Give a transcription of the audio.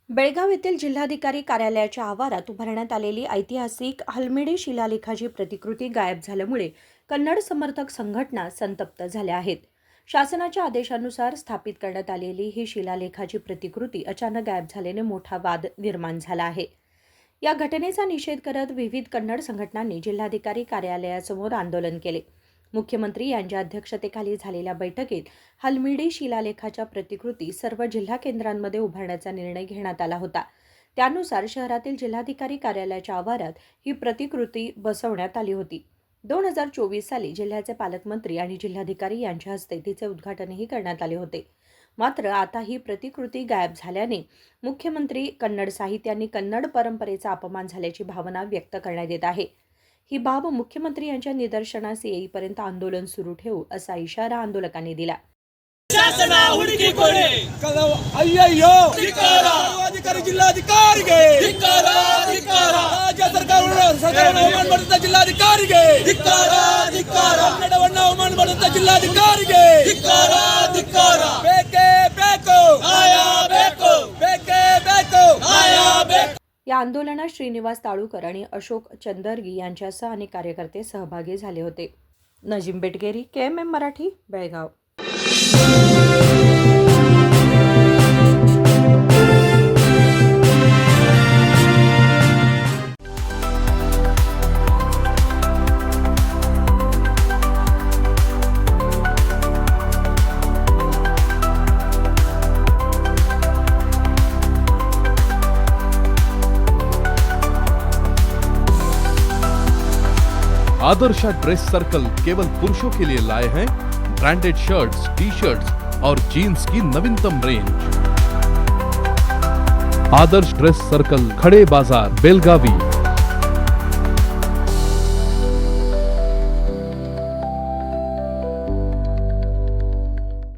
बेळगाव येथील जिल्हाधिकारी कार्यालयाच्या आवारात उभारण्यात आलेली ऐतिहासिक हलमिडी शिलालेखाची प्रतिकृती गायब झाल्यामुळे कन्नड समर्थक संघटना संतप्त झाल्या आहेत. शासनाच्या आदेशानुसार स्थापित करण्यात आलेली ही शिलालेखाची प्रतिकृती अचानक गायब झाल्याने मोठा वाद निर्माण झाला आहे. या घटनेचा निषेध करत विविध कन्नड संघटनांनी जिल्हाधिकारी कार्यालयासमोर आंदोलन केले. मुख्यमंत्री यांच्या अध्यक्षतेखाली झालेल्या बैठकीत हलमिडी शिलालेखाच्या प्रतिकृती सर्व जिल्हा केंद्रांमध्ये उभारण्याचा निर्णय घेण्यात आला होता. त्यानुसार शहरातील जिल्हाधिकारी कार्यालयाच्या आवारात ही प्रतिकृती बसवण्यात आली होती. 2024 साली जिल्ह्याचे पालकमंत्री आणि जिल्हाधिकारी यांच्या हस्ते तिचे उद्घाटनही करण्यात आले होते. मात्र आता ही प्रतिकृती गायब झाल्याने मुख्यमंत्री, कन्नड साहित्याने कन्नड परंपरेचा अपमान झाल्याची भावना व्यक्त करण्यात येत आहे. ही बाब मुख्यमंत्री यांच्या निदर्शनास येईपर्यंत आंदोलन सुरू ठेवू असा इशारा आंदोलकांनी दिला. ಶಾಸನ ಹುಡುಕಿಕೊಡಿ ಅಯ್ಯಯ್ಯೋ ಧಿಕ್ಕಾರ ಜಿಲ್ಲಾಧಿಕಾರಿಗೆ ಧಿಕ್ಕಾರ ಧಿಕ್ಕಾರ ರಾಜ್ಯ ಸರ್ಕಾರವನ್ನು ಅವಮಾನ ಮಾಡುತ್ತ ಜಿಲ್ಲಾಧಿಕಾರಿಗೆ ಧಿಕ್ಕಾರ ಧಿಕ್ಕಾರ ಕನ್ನಡವನ್ನು ಅವಮಾನ ಮಾಡುತ್ತ ಜಿಲ್ಲಾಧಿಕಾರಿಗೆ ಧಿಕ್ಕಾರ ಧಿಕ್ಕಾರ ಬೇಕೇ ಬೇಕು ನ್ಯಾಯ ಬೇಕು ಬೇಕೇ ಬೇಕು ನ್ಯಾಯ ಬೇಕು. या आंदोलनात श्रीनिवास ताळुकर आणि अशोक चंदरगी यांच्यासह अनेक कार्यकर्ते सहभागी झाले होते. नजीम बेटगेरी, KMM मराठी, बेळगाव. आदर्श ड्रेस सर्कल केवल पुरुषों के लिए लाए हैं ब्रांडेड शर्ट्स, टी-शर्ट्स और जीन्स की नवीनतम रेंज। आदर्श ड्रेस सर्कल, खड़े बाजार, बेलगावी।